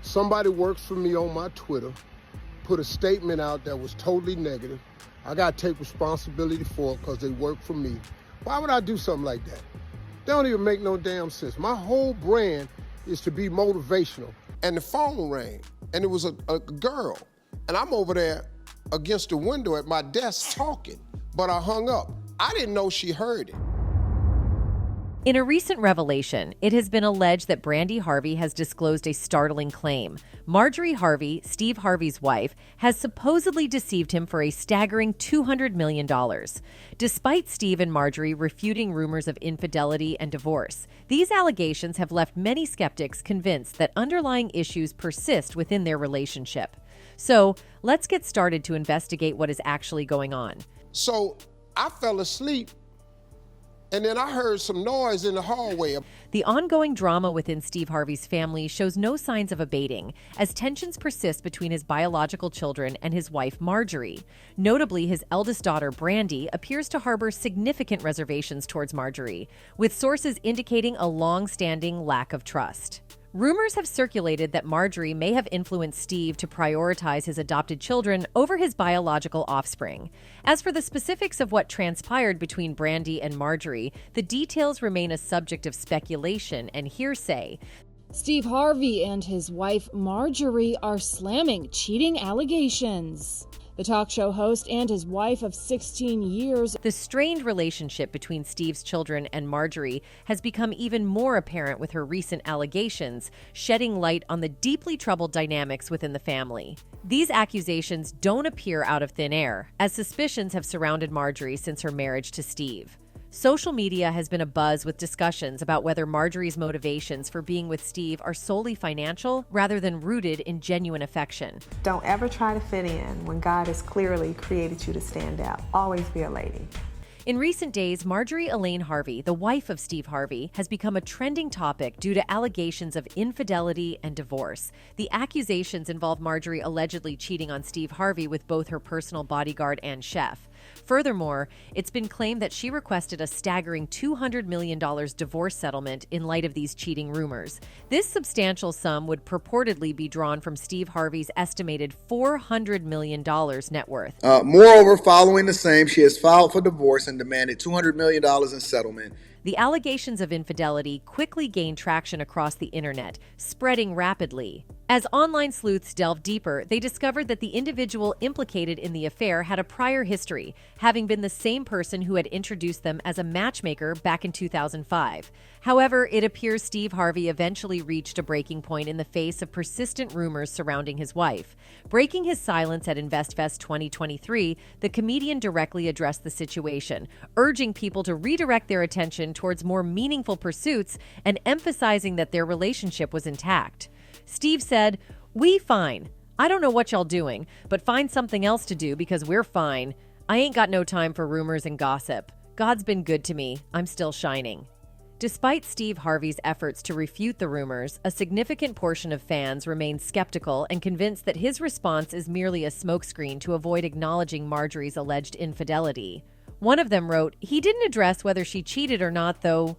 Somebody works for me on my Twitter, put a statement out that was totally negative. I got to take responsibility for it because they work for me. Why would I do something like that? They don't even make no damn sense. My whole brand is to be motivational. And the phone rang, and it was a girl. And I'm over there against the window at my desk talking, but I hung up. I didn't know she heard it. In a recent revelation, it has been alleged that Brandi Harvey has disclosed a startling claim. Marjorie Harvey, Steve Harvey's wife, has supposedly deceived him for a staggering $200 million. Despite Steve and Marjorie refuting rumors of infidelity and divorce, these allegations have left many skeptics convinced that underlying issues persist within their relationship. So, let's get started to investigate what is actually going on. So, I fell asleep. And then I heard some noise in the hallway. The ongoing drama within Steve Harvey's family shows no signs of abating, as tensions persist between his biological children and his wife, Marjorie. Notably, his eldest daughter, Brandi, appears to harbor significant reservations towards Marjorie, with sources indicating a long-standing lack of trust. Rumors have circulated that Marjorie may have influenced Steve to prioritize his adopted children over his biological offspring. As for the specifics of what transpired between Brandi and Marjorie, the details remain a subject of speculation and hearsay. Steve Harvey and his wife Marjorie are slamming cheating allegations. The talk show host and his wife of 16 years. The strained relationship between Steve's children and Marjorie has become even more apparent with her recent allegations, shedding light on the deeply troubled dynamics within the family. These accusations don't appear out of thin air, as suspicions have surrounded Marjorie since her marriage to Steve. Social media has been abuzz with discussions about whether Marjorie's motivations for being with Steve are solely financial rather than rooted in genuine affection. Don't ever try to fit in when God has clearly created you to stand out. Always be a lady. In recent days, Marjorie Elaine Harvey, the wife of Steve Harvey, has become a trending topic due to allegations of infidelity and divorce. The accusations involve Marjorie allegedly cheating on Steve Harvey with both her personal bodyguard and chef. Furthermore, it's been claimed that she requested a staggering $200 million divorce settlement in light of these cheating rumors. This substantial sum would purportedly be drawn from Steve Harvey's estimated $400 million net worth. Moreover, following the same, she has filed for divorce and demanded $200 million in settlement. The allegations of infidelity quickly gained traction across the internet, spreading rapidly. As online sleuths delved deeper, they discovered that the individual implicated in the affair had a prior history, having been the same person who had introduced them as a matchmaker back in 2005. However, it appears Steve Harvey eventually reached a breaking point in the face of persistent rumors surrounding his wife. Breaking his silence at InvestFest 2023, the comedian directly addressed the situation, urging people to redirect their attention towards more meaningful pursuits and emphasizing that their relationship was intact. Steve said, "We fine. I don't know what y'all doing, but find something else to do because we're fine. I ain't got no time for rumors and gossip. God's been good to me. I'm still shining." Despite Steve Harvey's efforts to refute the rumors, a significant portion of fans remain skeptical and convinced that his response is merely a smokescreen to avoid acknowledging Marjorie's alleged infidelity. One of them wrote, "He didn't address whether she cheated or not, though."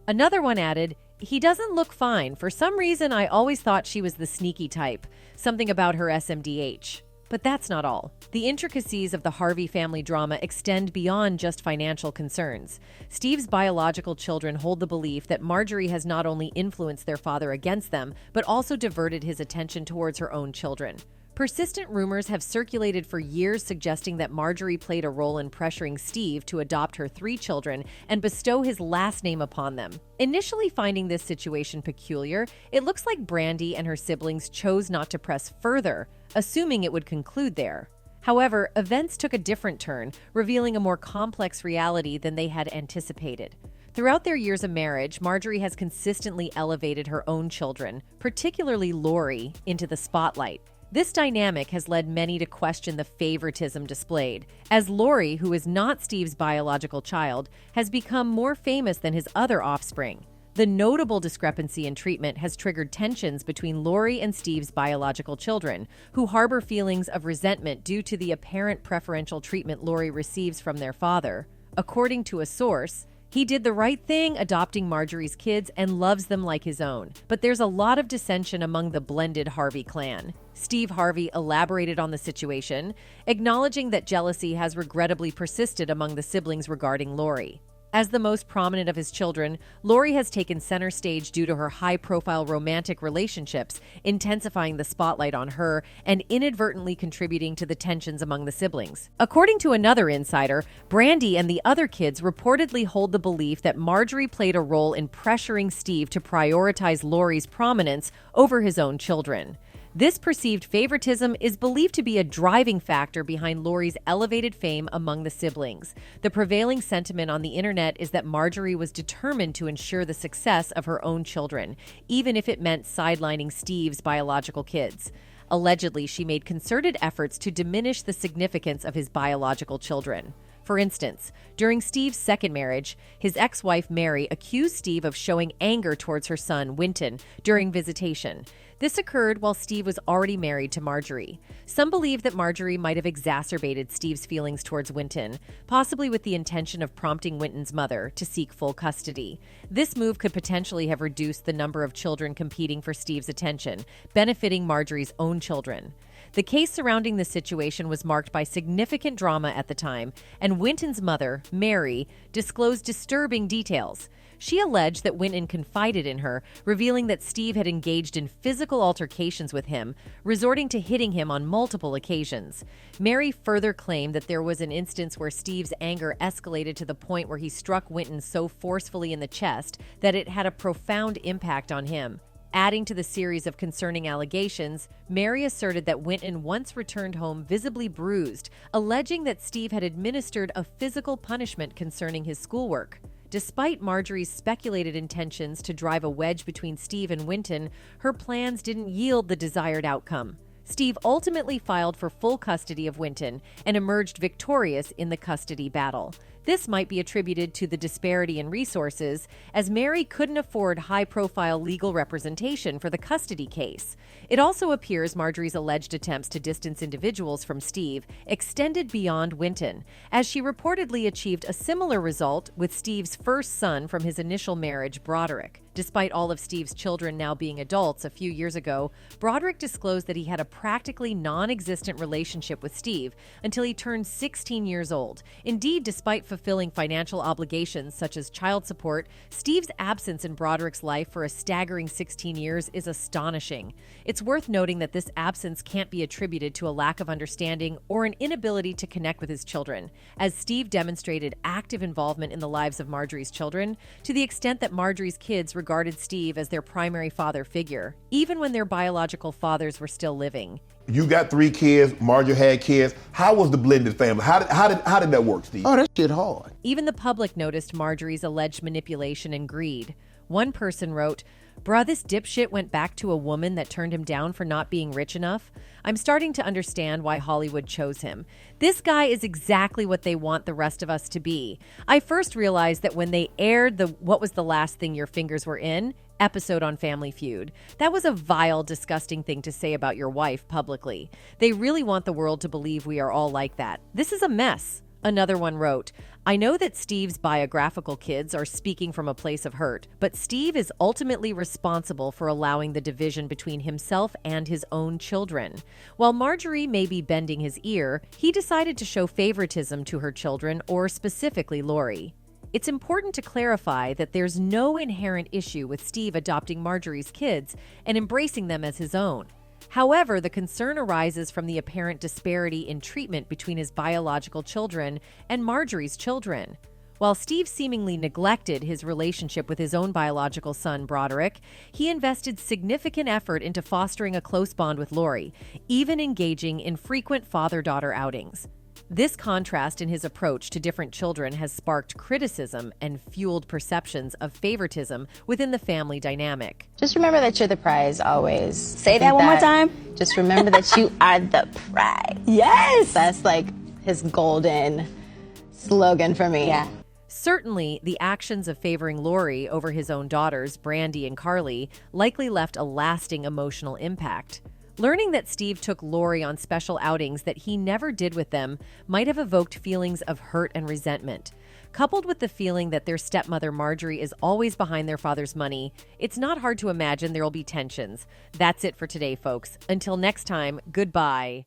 Another one added, "He doesn't look fine. For some reason, I always thought she was the sneaky type. Something about her SMDH." But that's not all. The intricacies of the Harvey family drama extend beyond just financial concerns. Steve's biological children hold the belief that Marjorie has not only influenced their father against them, but also diverted his attention towards her own children. Persistent rumors have circulated for years suggesting that Marjorie played a role in pressuring Steve to adopt her 3 children and bestow his last name upon them. Initially finding this situation peculiar, it looks like Brandi and her siblings chose not to press further, assuming it would conclude there. However, events took a different turn, revealing a more complex reality than they had anticipated. Throughout their years of marriage, Marjorie has consistently elevated her own children, particularly Lori, into the spotlight. This dynamic has led many to question the favoritism displayed, as Lori, who is not Steve's biological child, has become more famous than his other offspring. The notable discrepancy in treatment has triggered tensions between Lori and Steve's biological children, who harbor feelings of resentment due to the apparent preferential treatment Lori receives from their father. According to a source, He did the right thing adopting Marjorie's kids and loves them like his own. But there's a lot of dissension among the blended Harvey clan. Steve Harvey elaborated on the situation, acknowledging that jealousy has regrettably persisted among the siblings regarding Lori. As the most prominent of his children, Lori has taken center stage due to her high-profile romantic relationships, intensifying the spotlight on her and inadvertently contributing to the tensions among the siblings. According to another insider, Brandi and the other kids reportedly hold the belief that Marjorie played a role in pressuring Steve to prioritize Lori's prominence over his own children. This perceived favoritism is believed to be a driving factor behind Lori's elevated fame among the siblings. The prevailing sentiment on the internet is that Marjorie was determined to ensure the success of her own children, even if it meant sidelining Steve's biological kids. Allegedly, she made concerted efforts to diminish the significance of his biological children. For instance, during Steve's second marriage, his ex-wife Mary accused Steve of showing anger towards her son, Winton, during visitation. This occurred while Steve was already married to Marjorie. Some believe that Marjorie might have exacerbated Steve's feelings towards Winton, possibly with the intention of prompting Winton's mother to seek full custody. This move could potentially have reduced the number of children competing for Steve's attention, benefiting Marjorie's own children. The case surrounding the situation was marked by significant drama at the time, and Winton's mother, Mary, disclosed disturbing details. She alleged that Winton confided in her, revealing that Steve had engaged in physical altercations with him, resorting to hitting him on multiple occasions. Mary further claimed that there was an instance where Steve's anger escalated to the point where he struck Winton so forcefully in the chest that it had a profound impact on him. Adding to the series of concerning allegations, Mary asserted that Winton once returned home visibly bruised, alleging that Steve had administered a physical punishment concerning his schoolwork. Despite Marjorie's speculated intentions to drive a wedge between Steve and Winton, her plans didn't yield the desired outcome. Steve ultimately filed for full custody of Winton and emerged victorious in the custody battle. This might be attributed to the disparity in resources, as Mary couldn't afford high-profile legal representation for the custody case. It also appears Marjorie's alleged attempts to distance individuals from Steve extended beyond Winton, as she reportedly achieved a similar result with Steve's first son from his initial marriage, Broderick. Despite all of Steve's children now being adults a few years ago, Broderick disclosed that he had a practically non-existent relationship with Steve until he turned 16 years old. Indeed, despite fulfilling financial obligations such as child support, Steve's absence in Broderick's life for a staggering 16 years is astonishing. It's worth noting that this absence can't be attributed to a lack of understanding or an inability to connect with his children, as Steve demonstrated active involvement in the lives of Marjorie's children to the extent that Marjorie's kids regarded Steve as their primary father figure, even when their biological fathers were still living. You got 3 kids, Marjorie had kids. How was the blended family? How did that work, Steve? Oh, that shit hard. Even the public noticed Marjorie's alleged manipulation and greed. One person wrote, "Bruh, this dipshit went back to a woman that turned him down for not being rich enough. I'm starting to understand why Hollywood chose him. This guy is exactly what they want the rest of us to be. I first realized that when they aired the What Was the Last Thing Your Fingers Were In episode on Family Feud. That was a vile, disgusting thing to say about your wife publicly. They really want the world to believe we are all like that. This is a mess." Another one wrote, "I know that Steve's biographical kids are speaking from a place of hurt, but Steve is ultimately responsible for allowing the division between himself and his own children. While Marjorie may be bending his ear, he decided to show favoritism to her children, or specifically Lori." It's important to clarify that there's no inherent issue with Steve adopting Marjorie's kids and embracing them as his own. However, the concern arises from the apparent disparity in treatment between his biological children and Marjorie's children. While Steve seemingly neglected his relationship with his own biological son, Broderick, he invested significant effort into fostering a close bond with Lori, even engaging in frequent father-daughter outings. This contrast in his approach to different children has sparked criticism and fueled perceptions of favoritism within the family dynamic. Just remember that you're the prize always. Say that one more time. Just remember that you are the prize. Yes. That's like his golden slogan for me. Yeah. Certainly, the actions of favoring Lori over his own daughters, Brandi and Carly, likely left a lasting emotional impact. Learning that Steve took Lori on special outings that he never did with them might have evoked feelings of hurt and resentment. Coupled with the feeling that their stepmother Marjorie is always behind their father's money, it's not hard to imagine there will be tensions. That's it for today, folks. Until next time, goodbye.